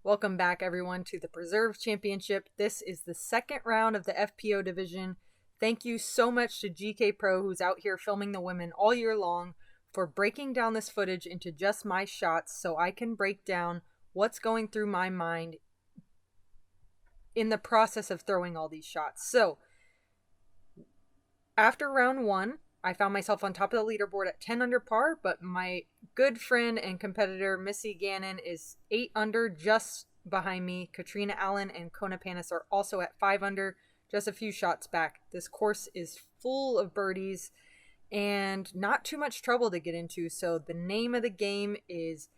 Welcome back, everyone, to the Preserve Championship. This is the second round of the FPO division. Thank you so much to GKPro, who's out here filming the women all year long, for breaking down this footage into just my shots so I can break down what's going through my mind in the process of throwing all these shots. So, after round one, I found myself on top of the leaderboard at 10 under par, but my good friend and competitor Missy Gannon is 8 under, just behind me. Katrina Allen and Kona Panis are also at 5 under, just a few shots back. This course is full of birdies and not too much trouble to get into, so the name of the game is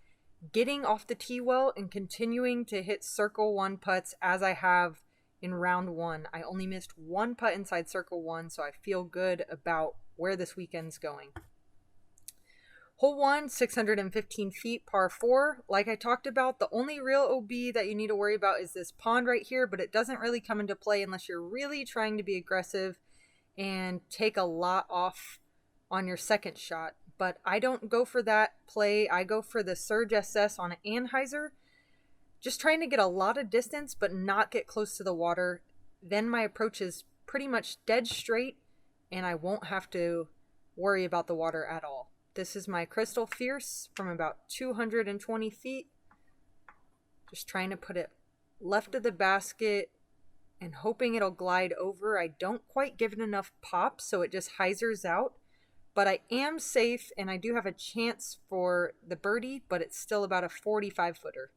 getting off the tee well and continuing to hit circle one putts as I have in round one. I only missed one putt inside circle one, so I feel good about where this weekend's going. Hole 1, 615 feet, par 4. Like I talked about, the only real OB that you need to worry about is this pond right here, but it doesn't really come into play unless you're really trying to be aggressive and take a lot off on your second shot. But I don't go for that play. I go for the Surge SS on an Anheuser, just trying to get a lot of distance but not get close to the water. Then my approach is pretty much dead straight, and I won't have to worry about the water at all. This is my Crystal Fierce from about 220 feet. Just trying to put it left of the basket and hoping it'll glide over. I don't quite give it enough pop, so it just hyzers out. But I am safe, and I do have a chance for the birdie, but it's still about a 45-footer.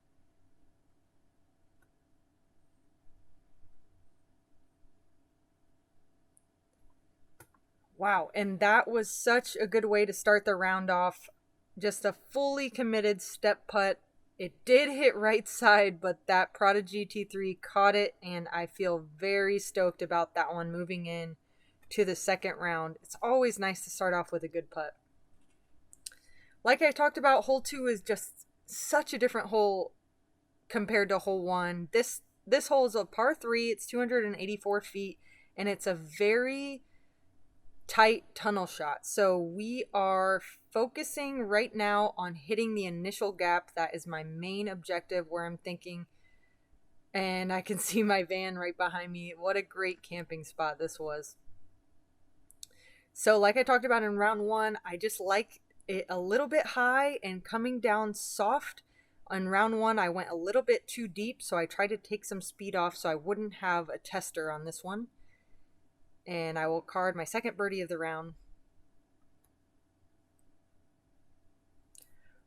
Wow, and that was such a good way to start the round off. Just a fully committed step putt. It did hit right side, but that Prodigy T3 caught it, and I feel very stoked about that one moving in to the second round. It's always nice to start off with a good putt. Like I talked about, hole 2 is just such a different hole compared to hole 1. This hole is a par 3. It's 284 feet, and it's a very tight tunnel shot. So we are focusing right now on hitting the initial gap. That is my main objective, where I'm thinking, and I can see my van right behind me. What a great camping spot this was. So like I talked about in round 1, I just like it a little bit high and coming down soft. On round 1, I went a little bit too deep, so I tried to take some speed off so I wouldn't have a tester on this one. And I will card my second birdie of the round.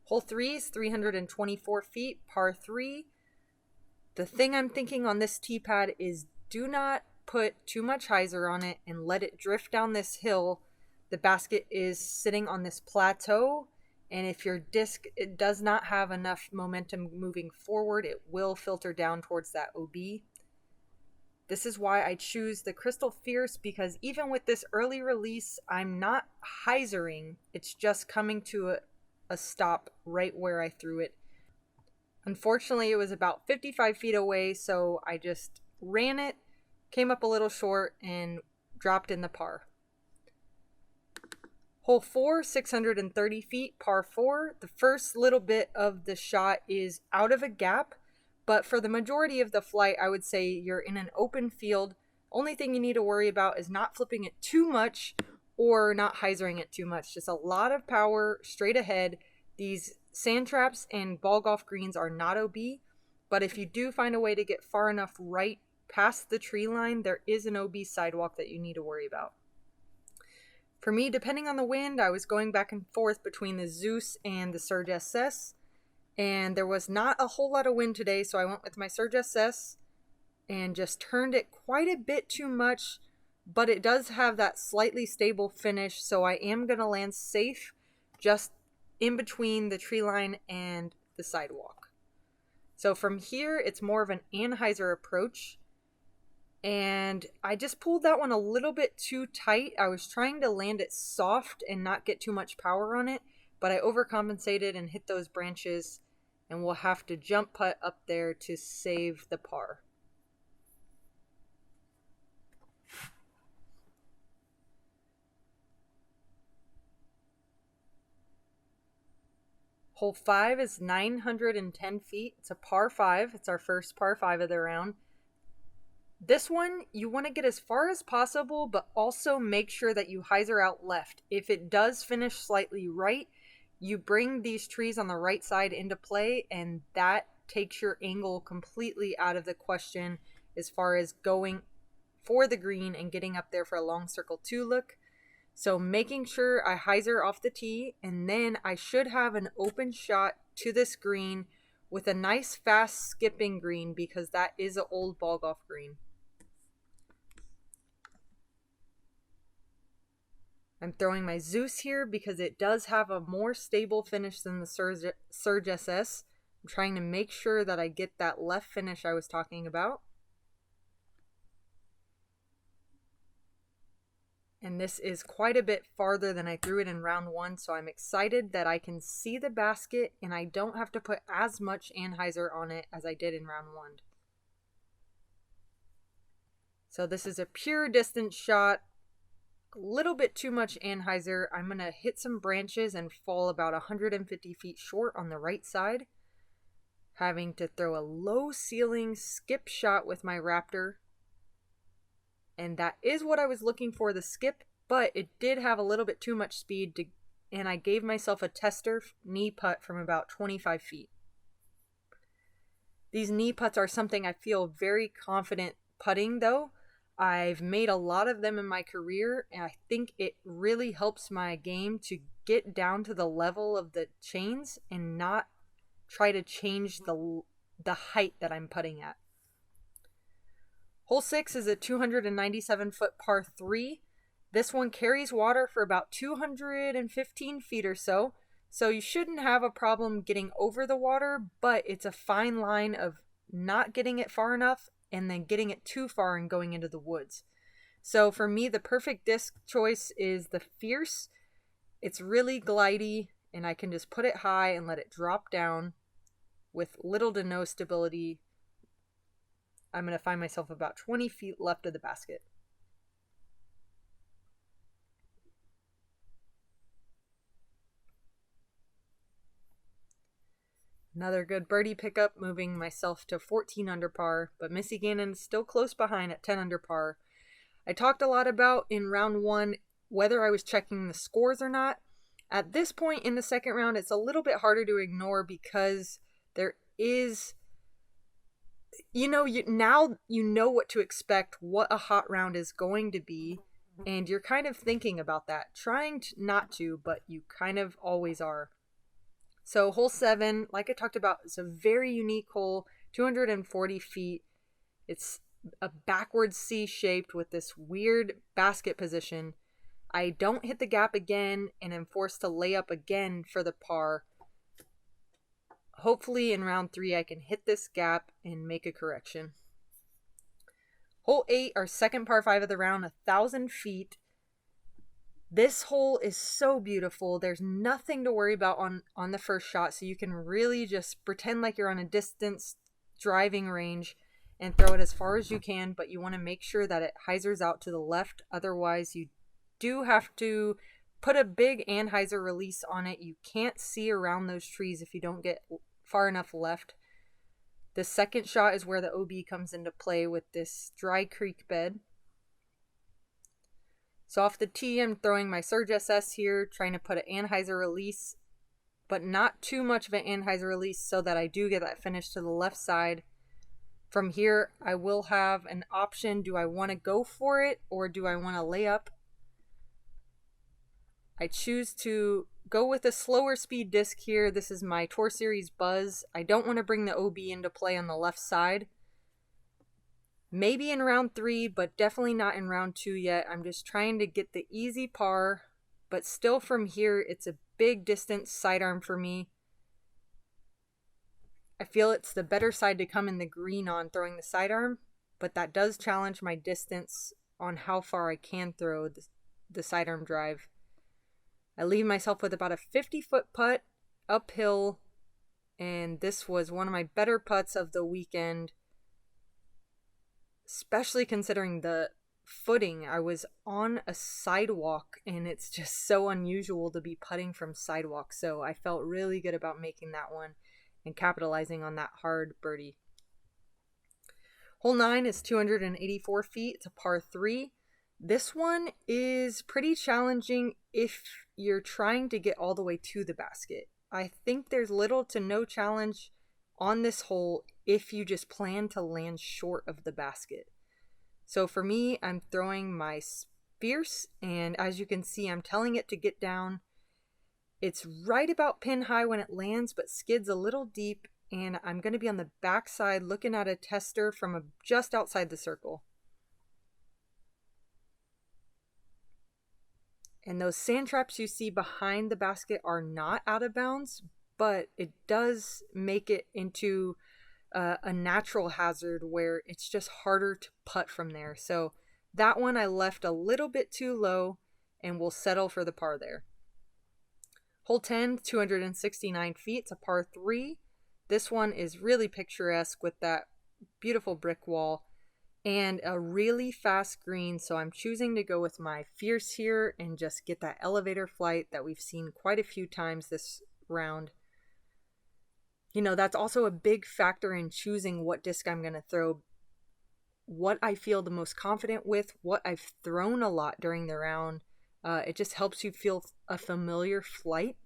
Hole 3 is 324 feet, par 3. The thing I'm thinking on this tee pad is do not put too much hyzer on it and let it drift down this hill. The basket is sitting on this plateau, and if your disc it does not have enough momentum moving forward, it will filter down towards that OB. This is why I choose the Crystal Fierce, because even with this early release, I'm not hyzering. It's just coming to a stop right where I threw it. Unfortunately, it was about 55 feet away, so I just ran it, came up a little short, and dropped in the par. Hole 4, 630 feet, par 4. The first little bit of the shot is out of a gap, but for the majority of the flight, I would say you're in an open field. Only thing you need to worry about is not flipping it too much or not hyzering it too much. Just a lot of power straight ahead. These sand traps and ball golf greens are not OB, but if you do find a way to get far enough right past the tree line, there is an OB sidewalk that you need to worry about. For me, depending on the wind, I was going back and forth between the Zeus and the Surge SS. And there was not a whole lot of wind today, so I went with my Surge SS and just turned it quite a bit too much, but it does have that slightly stable finish, so I am going to land safe just in between the tree line and the sidewalk. So from here, it's more of an Anheuser approach, and I just pulled that one a little bit too tight. I was trying to land it soft and not get too much power on it, but I overcompensated and hit those branches, and we'll have to jump putt up there to save the par. Hole 5 is 910 feet. It's a par 5. It's our first par 5 of the round. This one, you want to get as far as possible, but also make sure that you hyzer out left. If it does finish slightly right, you bring these trees on the right side into play, and that takes your angle completely out of the question as far as going for the green and getting up there for a long circle 2 look. So making sure I hyzer off the tee, and then I should have an open shot to this green with a nice fast skipping green, because that is an old ball golf green. I'm throwing my Zeus here because it does have a more stable finish than the Surge SS. I'm trying to make sure that I get that left finish I was talking about. And this is quite a bit farther than I threw it in round 1, so I'm excited that I can see the basket and I don't have to put as much anhyzer on it as I did in round 1. So this is a pure distance shot. A little bit too much anhyzer. I'm going to hit some branches and fall about 150 feet short on the right side, having to throw a low ceiling skip shot with my Raptor. And that is what I was looking for, the skip, but it did have a little bit too much speed, and I gave myself a tester knee putt from about 25 feet. These knee putts are something I feel very confident putting, though. I've made a lot of them in my career, and I think it really helps my game to get down to the level of the chains and not try to change the height that I'm putting at. Hole 6 is a 297-foot par 3. This one carries water for about 215 feet or so, so you shouldn't have a problem getting over the water, but it's a fine line of not getting it far enough and then getting it too far and going into the woods. So for me, the perfect disc choice is the Fierce. It's really glidey, and I can just put it high and let it drop down with little to no stability. I'm going to find myself about 20 feet left of the basket. Another good birdie pickup, moving myself to 14 under par, but Missy Gannon still close behind at 10 under par. I talked a lot about in round 1 whether I was checking the scores or not. At this point in the second round, it's a little bit harder to ignore because there is, now you know what to expect, what a hot round is going to be, and you're kind of thinking about that, trying not to, but you kind of always are. So hole 7, like I talked about, it's a very unique hole, 240 feet. It's a backwards C shaped with this weird basket position. I don't hit the gap again and am forced to lay up again for the par. Hopefully in round 3 I can hit this gap and make a correction. Hole 8, our second par 5 of the round, 1,000 feet. This hole is so beautiful. There's nothing to worry about on the first shot, so you can really just pretend like you're on a distance driving range and throw it as far as you can, but you want to make sure that it hyzers out to the left. Otherwise, you do have to put a big anhyzer release on it. You can't see around those trees if you don't get far enough left. The second shot is where the OB comes into play with this dry creek bed. So off the tee, I'm throwing my Surge SS here, trying to put an anhyzer release, but not too much of an anhyzer release so that I do get that finish to the left side. From here, I will have an option. Do I want to go for it or do I want to lay up? I choose to go with a slower speed disc here. This is my Tour Series Buzz. I don't want to bring the OB into play on the left side. Maybe in round 3, but definitely not in round 2 yet. I'm just trying to get the easy par, but still from here, it's a big distance sidearm for me. I feel it's the better side to come in the green on throwing the sidearm, but that does challenge my distance on how far I can throw the sidearm drive. I leave myself with about a 50-foot putt uphill, and this was one of my better putts of the weekend, especially considering the footing. I was on a sidewalk, and it's just so unusual to be putting from sidewalk. So I felt really good about making that one and capitalizing on that hard birdie. Hole 9 is 284 feet. It's a par 3. This one is pretty challenging if you're trying to get all the way to the basket. I think there's little to no challenge on this hole if you just plan to land short of the basket. So for me, I'm throwing my Fierce, and as you can see, I'm telling it to get down. It's right about pin high when it lands, but skids a little deep, and I'm going to be on the backside looking at a tester from just outside the circle. And those sand traps you see behind the basket are not out of bounds, but it does make it into a natural hazard where it's just harder to putt from there. So that one I left a little bit too low, and we'll settle for the par there. Hole 10, 269 feet. It's a par 3. This one is really picturesque with that beautiful brick wall and a really fast green. So I'm choosing to go with my Fierce here and just get that elevator flight that we've seen quite a few times this round. You know, that's also a big factor in choosing what disc I'm going to throw. What I feel the most confident with, what I've thrown a lot during the round. It just helps you feel a familiar flight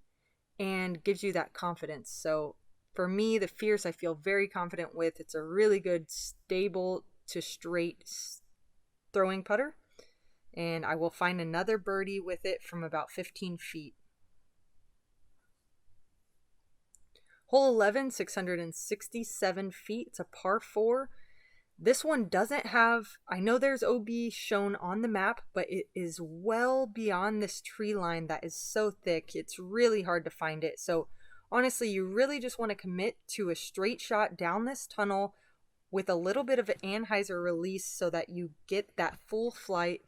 and gives you that confidence. So for me, the Fierce I feel very confident with. It's a really good stable to straight throwing putter. And I will find another birdie with it from about 15 feet. Hole 11, 667 feet. It's a par 4. This one doesn't have, I know there's OB shown on the map, but it is well beyond this tree line that is so thick. It's really hard to find it. So honestly, you really just want to commit to a straight shot down this tunnel with a little bit of an anhyzer release so that you get that full flight.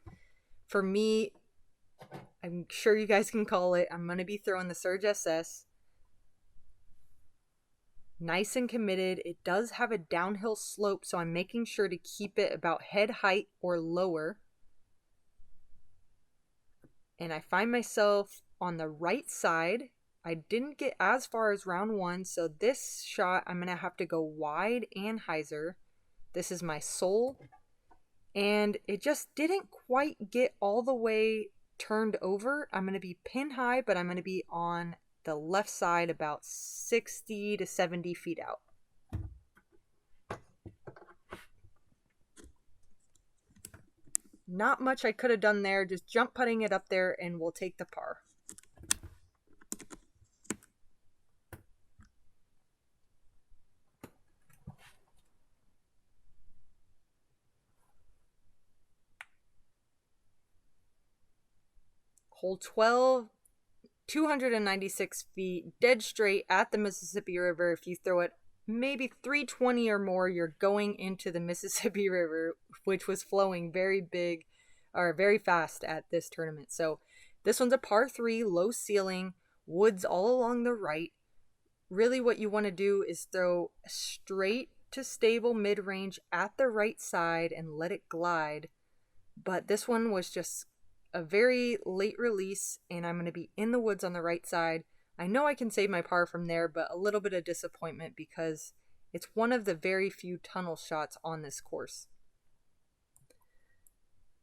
For me, I'm sure you guys can call it, I'm going to be throwing the Surge SS. Nice and committed. It does have a downhill slope, so I'm making sure to keep it about head height or lower. And I find myself on the right side. I didn't get as far as round 1, so this shot I'm going to have to go wide and hyzer. This is my sole. And it just didn't quite get all the way turned over. I'm going to be pin high, but I'm going to be on the left side about 60 to 70 feet out. Not much I could have done there, just jump putting it up there and we'll take the par. Hole 12, 296 feet, dead straight at the Mississippi River. If you throw it maybe 320 or more, you're going into the Mississippi River, which was flowing very big or very fast at this tournament. So this one's a par 3, low ceiling, woods all along the right. Really what you want to do is throw straight to stable mid-range at the right side and let it glide. But this one was just a very late release, and I'm going to be in the woods on the right side. I know I can save my par from there, but a little bit of disappointment because it's one of the very few tunnel shots on this course.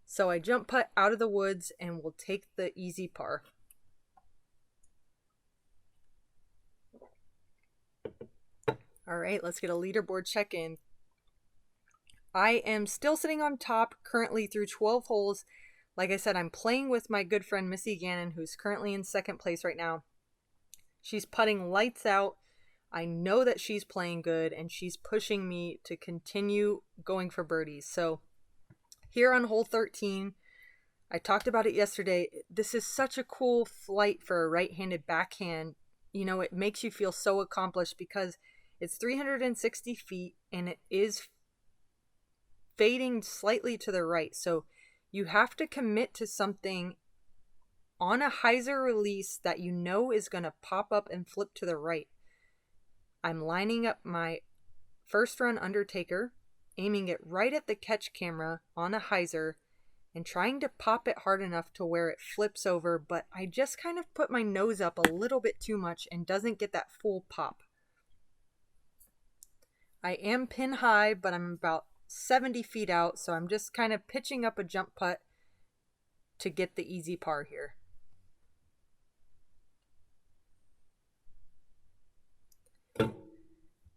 So I jump putt out of the woods and we'll take the easy par. All right, let's get a leaderboard check-in. I am still sitting on top currently through 12 holes. Like I said, I'm playing with my good friend Missy Gannon, who's currently in second place right now. She's putting lights out. I know that she's playing good, and she's pushing me to continue going for birdies. So here on hole 13, I talked about it yesterday. This is such a cool flight for a right-handed backhand. You know, it makes you feel so accomplished because it's 360 feet, and it is fading slightly to the right. So you have to commit to something on a hyzer release that you know is going to pop up and flip to the right. I'm lining up my first run undertaker, aiming it right at the catch camera on a hyzer, and trying to pop it hard enough to where it flips over, but I just kind of put my nose up a little bit too much and doesn't get that full pop. I am pin high, but I'm about 70 feet out, so I'm just kind of pitching up a jump putt to get the easy par here.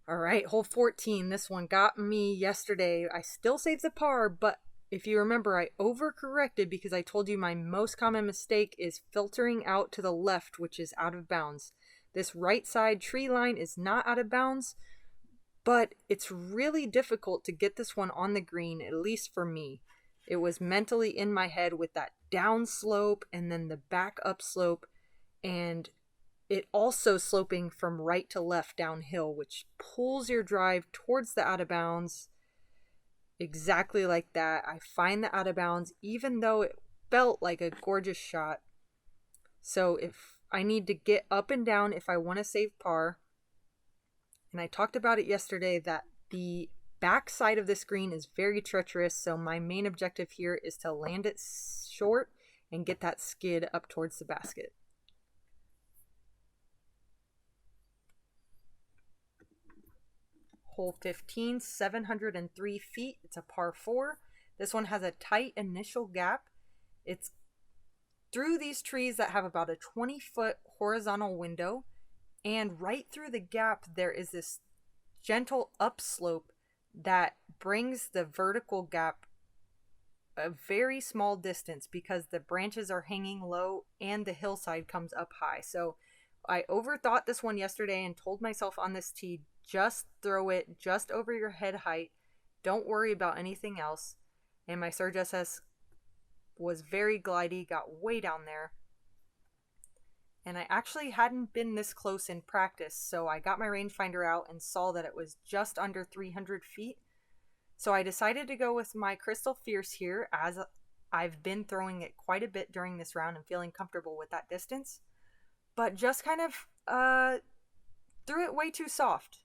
All right, hole 14. This one got me yesterday. I still saved the par, but if you remember, I overcorrected because I told you my most common mistake is filtering out to the left, which is out of bounds. This right side tree line is not out of bounds, but it's really difficult to get this one on the green, at least for me. It was mentally in my head with that down slope and then the back up slope, and it also sloping from right to left downhill, which pulls your drive towards the out of bounds. Exactly like that. I find the out of bounds, even though it felt like a gorgeous shot. So if I need to get up and down if I want to save par, and I talked about it yesterday that the back side of this green is very treacherous, so my main objective here is to land it short and get that skid up towards the basket. Hole 15, 703 feet. It's a par 4. This one has a tight initial gap. It's through these trees that have about a 20-foot horizontal window, and right through the gap there is this gentle upslope that brings the vertical gap a very small distance because the branches are hanging low and the hillside comes up high. So I overthought this one yesterday and told myself on this tee, just throw it just over your head height. Don't worry about anything else. And my Surge SS was very glidey, got way down there. And I actually hadn't been this close in practice, so I got my rangefinder out and saw that it was just under 300 feet. So I decided to go with my Crystal Fierce here, as I've been throwing it quite a bit during this round and feeling comfortable with that distance. But just kind of threw it way too soft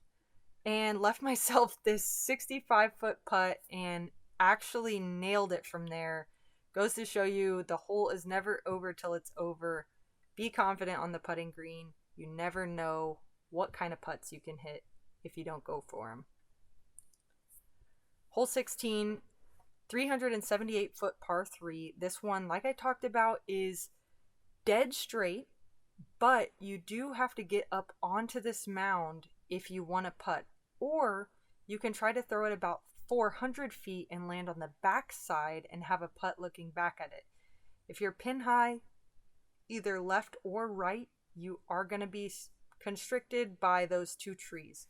and left myself this 65-foot putt and actually nailed it from there. Goes to show you the hole is never over till it's over. Be confident on the putting green. You never know what kind of putts you can hit if you don't go for them. Hole 16, 378-foot par 3. This one, like I talked about, is dead straight, but you do have to get up onto this mound if you want to putt. Or you can try to throw it about 400 feet and land on the back side and have a putt looking back at it. If you're pin high, either left or right, you are going to be constricted by those two trees.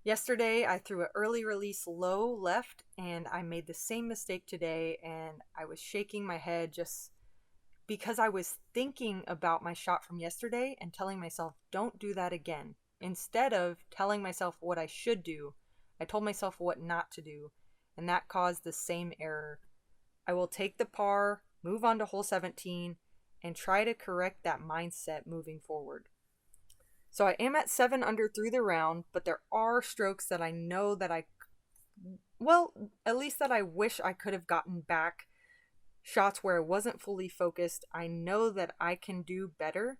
Yesterday, I threw an early release low left, and I made the same mistake today, and I was shaking my head just because I was thinking about my shot from yesterday and telling myself, don't do that again. Instead of telling myself what I should do, I told myself what not to do, and that caused the same error. I will take the par, move on to hole 17, and try to correct that mindset moving forward. So I am at 7 under through the round, but there are strokes that I know that at least that I wish I could have gotten back. Shots where I wasn't fully focused. I know that I can do better.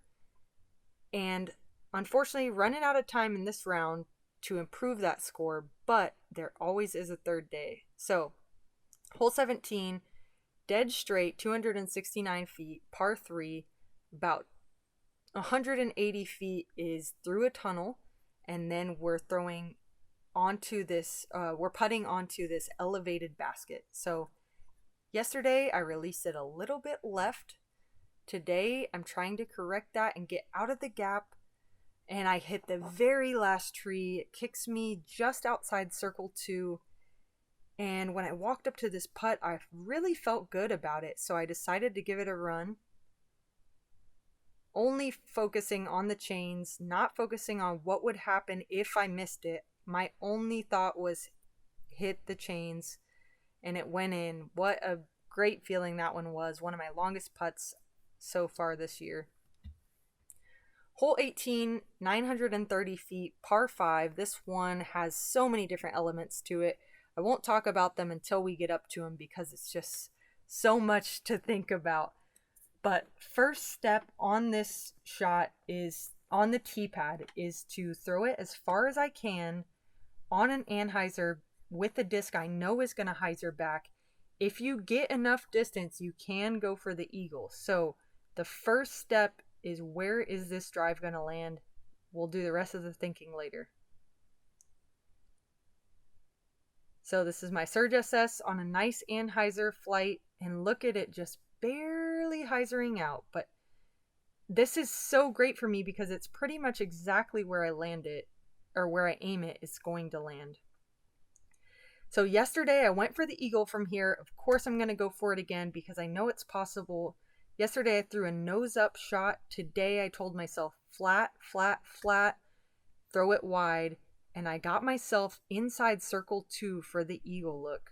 And unfortunately, running out of time in this round to improve that score, but there always is a third day. So, hole 17, dead straight, 269 feet, par 3, about 180 feet is through a tunnel, and then we're throwing onto this, we're putting onto this elevated basket. So yesterday I released it a little bit left. Today I'm trying to correct that and get out of the gap, and I hit the very last tree. It kicks me just outside circle 2, and when I walked up to this putt, I really felt good about it, so I decided to give it a run. Only focusing on the chains, not focusing on what would happen if I missed it. My only thought was hit the chains, and it went in. What a great feeling that one was. One of my longest putts so far this year. Hole 18, 930 feet, par 5. This one has so many different elements to it. I won't talk about them until we get up to them because it's just so much to think about. But first step on this shot is on the tee pad is to throw it as far as I can on an anhyzer with a disc I know is going to hyzer back. If you get enough distance, you can go for the eagle. So the first step is, where is this drive going to land? We'll do the rest of the thinking later. So this is my Surge SS on a nice anhyzer flight, and look at it just barely hyzering out. But this is so great for me because it's pretty much exactly where I land it, or where I aim it, it's going to land. So yesterday I went for the eagle from here. Of course I'm going to go for it again because I know it's possible. Yesterday I threw a nose up shot. Today I told myself flat, flat, flat, throw it wide. And I got myself inside circle 2 for the eagle look.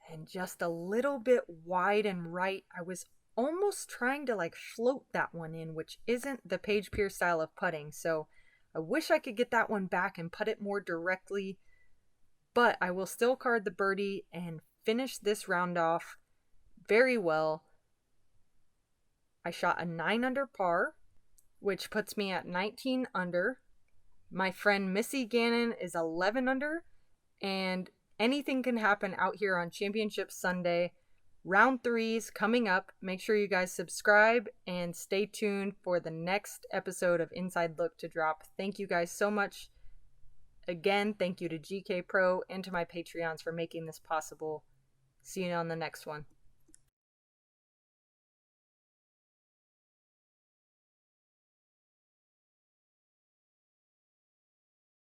And just a little bit wide and right. I was almost trying to like float that one in, which isn't the Paige Pierce style of putting. So I wish I could get that one back and put it more directly, but I will still card the birdie and finish this round off very well. I shot a 9 under par, which puts me at 19 under. My friend Missy Gannon is 11 under, and anything can happen out here on Championship Sunday. Round 3's coming up. Make sure you guys subscribe and stay tuned for the next episode of Inside Look to drop. Thank you guys so much. Again, thank you to GKPro and to my Patreons for making this possible. See you on the next one.